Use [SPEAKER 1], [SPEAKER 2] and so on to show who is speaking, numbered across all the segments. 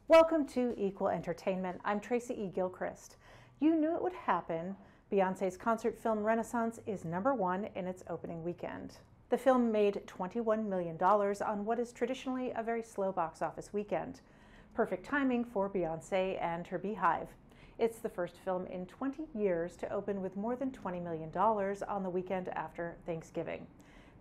[SPEAKER 1] Welcome to Equal Entertainment. I'm Tracy E. Gilchrist. You knew it would happen. Beyonce's concert film Renaissance is #1 in its opening weekend. The film made $21 million on what is traditionally a very slow box office weekend. Perfect timing for Beyonce and her Beehive. It's the first film in 20 years to open with more than $20 million on the weekend after Thanksgiving.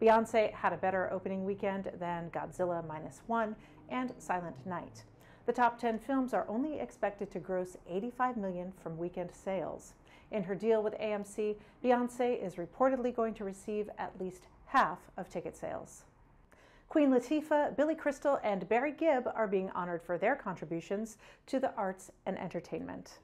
[SPEAKER 1] Beyonce had a better opening weekend than Godzilla -1 and Silent Night. The top 10 films are only expected to gross $85 million from weekend sales. In her deal with AMC, Beyonce is reportedly going to receive at least half of ticket sales. Queen Latifah, Billy Crystal, and Barry Gibb are being honored for their contributions to the arts and entertainment.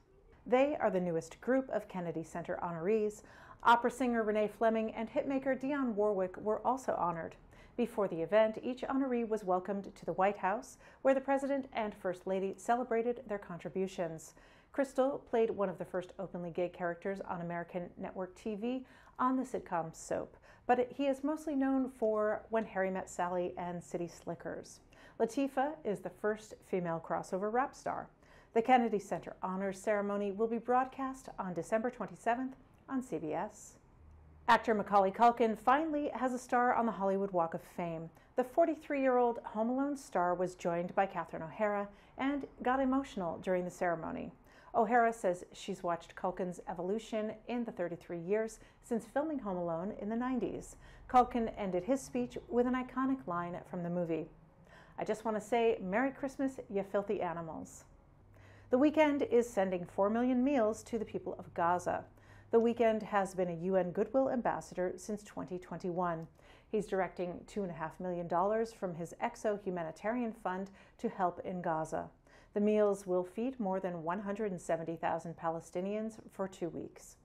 [SPEAKER 1] They are the newest group of Kennedy Center honorees. Opera singer Renee Fleming and hitmaker Dionne Warwick were also honored. Before the event, each honoree was welcomed to the White House, where the President and First Lady celebrated their contributions. Crystal played one of the first openly gay characters on American network TV on the sitcom Soap, but he is mostly known for When Harry Met Sally and City Slickers. Latifah is the first female crossover rap star. The Kennedy Center Honors Ceremony will be broadcast on December 27th on CBS. Actor Macaulay Culkin finally has a star on the Hollywood Walk of Fame. The 43-year-old Home Alone star was joined by Catherine O'Hara and got emotional during the ceremony. O'Hara says she's watched Culkin's evolution in the 33 years since filming Home Alone in the 90s. Culkin ended his speech with an iconic line from the movie. "I just want to say, Merry Christmas, you filthy animals." The Weeknd is sending 4 million meals to the people of Gaza. The Weeknd has been a UN Goodwill Ambassador since 2021. He's directing $2.5 million from his EXO humanitarian fund to help in Gaza. The meals will feed more than 170,000 Palestinians for 2 weeks.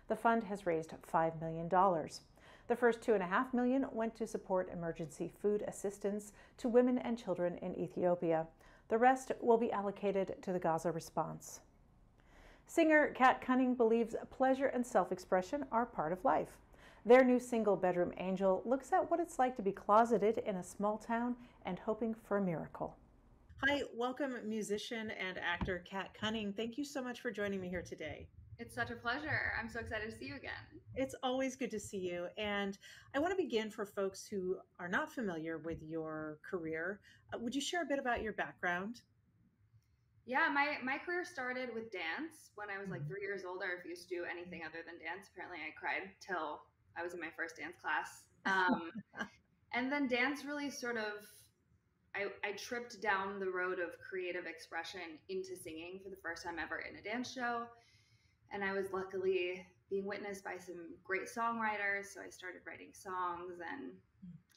[SPEAKER 1] The fund has raised $5 million. The first $2.5 million went to support emergency food assistance to women and children in Ethiopia. The rest will be allocated to the Gaza response. Singer Kat Cunning believes pleasure and self-expression are part of life. Their new single, Bedroom Angel, looks at what it's like to be closeted in a small town and hoping for a miracle. Hi, welcome musician and actor Kat Cunning. Thank you so much for joining me here today.
[SPEAKER 2] It's such a pleasure. I'm so excited to see you again.
[SPEAKER 1] It's always good to see you. And I want to begin for folks who are not familiar with your career. Would you share a bit about your background?
[SPEAKER 2] Yeah, my career started with dance. When I was like 3 years old, I refused to do anything other than dance. Apparently I cried till I was in my first dance class. And then dance really sort of, I tripped down the road of creative expression into singing for the first time ever in a dance show. And I was luckily being witnessed by some great songwriters. So I started writing songs and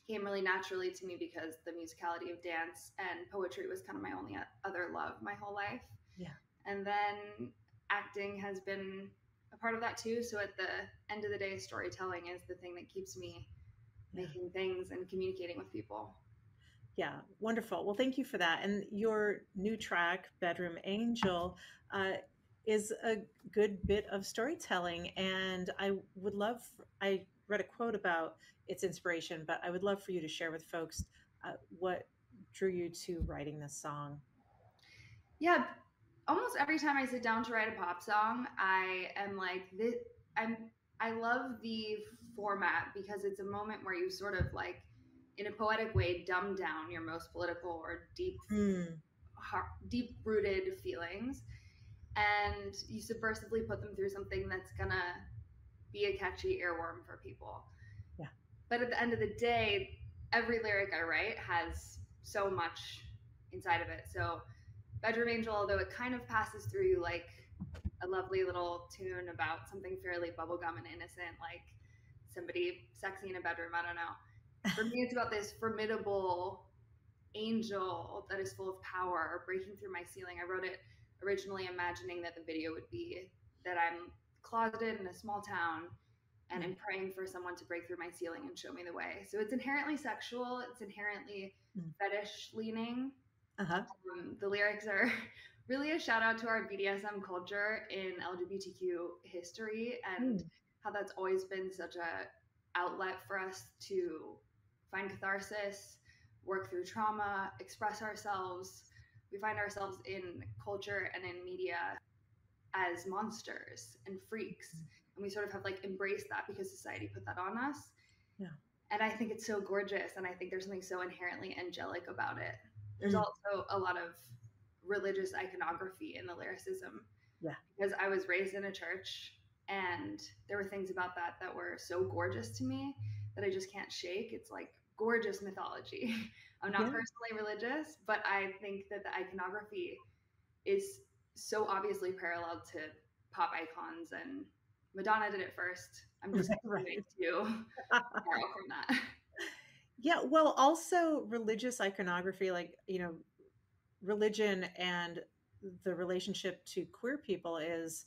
[SPEAKER 2] came really naturally to me because the musicality of dance and poetry was kind of my only other love my whole life.
[SPEAKER 1] Yeah.
[SPEAKER 2] And then acting has been a part of that too. So at the end of the day, storytelling is the thing that keeps me making things and communicating with people.
[SPEAKER 1] Yeah, wonderful. Well, thank you for that. And your new track, Bedroom Angel, is a good bit of storytelling. And I read a quote about its inspiration, but I would love for you to share with folks what drew you to writing this song.
[SPEAKER 2] Yeah, almost every time I sit down to write a pop song, I am like this. I love the format because it's a moment where you sort of like, in a poetic way, dumb down your most political or deep-rooted feelings, and you subversively put them through something that's gonna be a catchy earworm for people.
[SPEAKER 1] Yeah.
[SPEAKER 2] But at the end of the day, every lyric I write has so much inside of it. So Bedroom Angel, although it kind of passes through you like a lovely little tune about something fairly bubblegum and innocent, like somebody sexy in a bedroom, I don't know. For me, it's about this formidable angel that is full of power breaking through my ceiling. I wrote it originally imagining that the video would be that I'm closeted in a small town and I'm praying for someone to break through my ceiling and show me the way. So it's inherently sexual. It's inherently fetish leaning. The lyrics are really a shout out to our BDSM culture in LGBTQ history and how that's always been such a outlet for us to find catharsis, work through trauma, express ourselves. we find ourselves in culture and in media as monsters and freaks. And we sort of have like embraced that because society put that on us.
[SPEAKER 3] Yeah.
[SPEAKER 2] And I think it's so gorgeous. And I think there's something so inherently angelic about it. There's also a lot of religious iconography in the lyricism.
[SPEAKER 3] Yeah.
[SPEAKER 2] Because I was raised in a church, and there were things about that that were so gorgeous to me that I just can't shake. It's like gorgeous mythology. I'm not personally religious, but I think that the iconography is so obviously parallel to pop icons, and Madonna did it first. I'm just going to borrow from that.
[SPEAKER 3] Yeah, well, also religious iconography, like, religion and the relationship to queer people is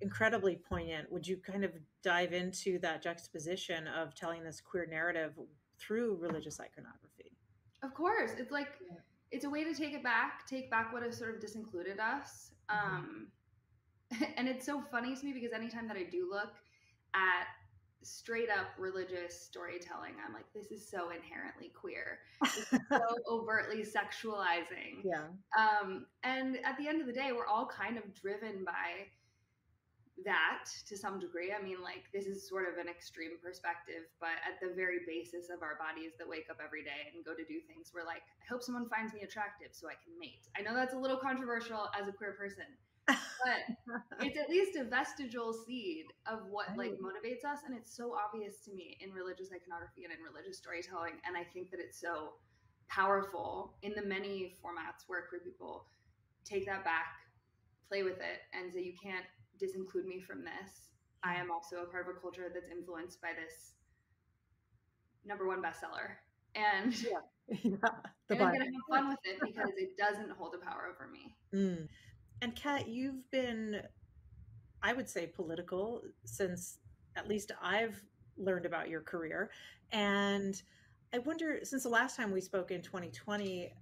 [SPEAKER 3] incredibly poignant. Would you kind of dive into that juxtaposition of telling this queer narrative through religious iconography?
[SPEAKER 2] Of course. It's like, it's a way to take back what has sort of disincluded us. And it's so funny to me because anytime that I do look at straight up religious storytelling, I'm like, this is so inherently queer. It's so overtly sexualizing.
[SPEAKER 3] Yeah.
[SPEAKER 2] And at the end of the day, we're all kind of driven by that to some degree. I mean, like, this is sort of an extreme perspective, but at the very basis of our bodies that wake up every day and go to do things, we're like, I hope someone finds me attractive so I can mate. I know that's a little controversial as a queer person, but it's at least a vestigial seed of what like motivates us. And it's so obvious to me in religious iconography and in religious storytelling. And I think that it's so powerful in the many formats where queer people take that back, play with it, and say, you can't disinclude me from this. I am also a part of a culture that's influenced by this #1 bestseller. And, and I'm going to have fun with it because it doesn't hold a power over me.
[SPEAKER 3] And Kat, you've been, I would say, political since at least I've learned about your career. And I wonder, since the last time we spoke in 2020,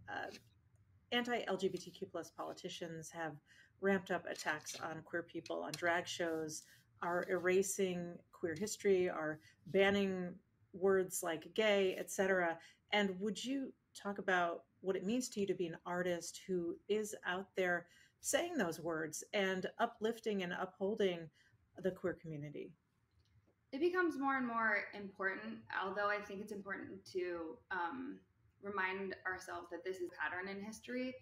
[SPEAKER 3] anti-LGBTQ plus politicians have ramped up attacks on queer people on drag shows, are erasing queer history, are banning words like gay, etc. And would you talk about what it means to you to be an artist who is out there saying those words and uplifting and upholding the queer community?
[SPEAKER 2] It becomes more and more important, although I think it's important to remind ourselves that this is a pattern in history,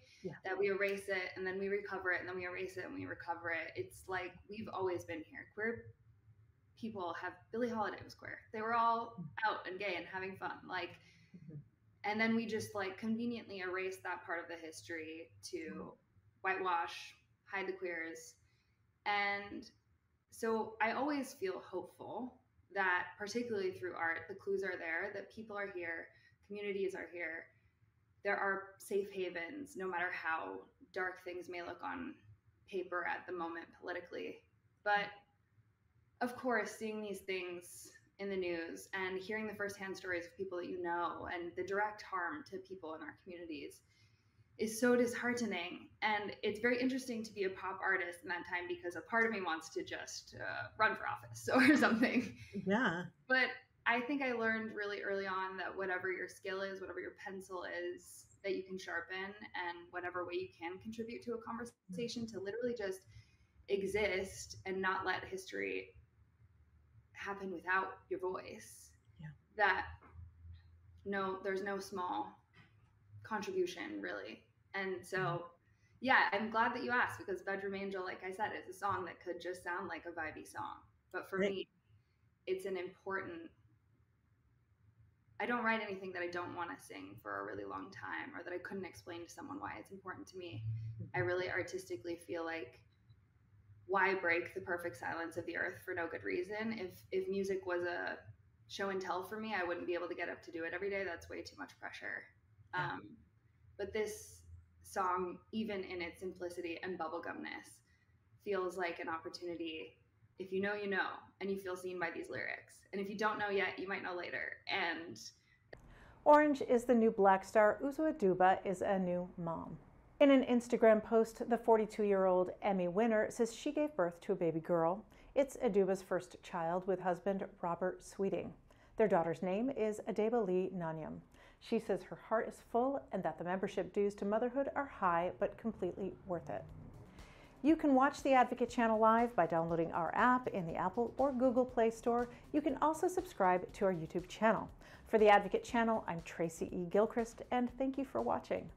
[SPEAKER 2] that we erase it and then we recover it and then we erase it and we recover it. It's like we've always been here. Queer people have, Billie Holiday was queer. They were all out and gay and having fun. Like, and then we just like conveniently erase that part of the history to whitewash, hide the queers. And so I always feel hopeful that, particularly through art, the clues are there, that people are here, communities are here. There are safe havens, no matter how dark things may look on paper at the moment politically. But of course, seeing these things in the news and hearing the firsthand stories of people that you know and the direct harm to people in our communities is so disheartening. And it's very interesting to be a pop artist in that time because a part of me wants to just run for office or something.
[SPEAKER 3] Yeah.
[SPEAKER 2] But I think I learned really early on that whatever your skill is, whatever your pencil is, that you can sharpen, and whatever way you can contribute to a conversation, to literally just exist and not let history happen without your voice.
[SPEAKER 3] Yeah.
[SPEAKER 2] That there's no small contribution really. And so, yeah, I'm glad that you asked, because Bedroom Angel, like I said, is a song that could just sound like a vibey song. But for me, it's an important, I don't write anything that I don't want to sing for a really long time, or that I couldn't explain to someone why it's important to me. I really artistically feel like, why break the perfect silence of the earth for no good reason? If music was a show and tell for me, I wouldn't be able to get up to do it every day. That's way too much pressure.
[SPEAKER 3] Yeah.
[SPEAKER 2] But this song, even in its simplicity and bubblegumness, feels like an opportunity. If you know, you know, and you feel seen by these lyrics. And if you don't know yet, you might know later. And
[SPEAKER 1] Orange is the new black star. Uzo Aduba is a new mom. In an Instagram post, the 42-year-old Emmy winner says she gave birth to a baby girl. It's Aduba's first child with husband Robert Sweeting. Their daughter's name is Adeba Lee Nanyam. She says her heart is full and that the membership dues to motherhood are high but completely worth it. You can watch the Advocate channel live by downloading our app in the Apple or Google Play Store. You can also subscribe to our YouTube channel. For the Advocate channel, I'm Tracy E. Gilchrist, and thank you for watching.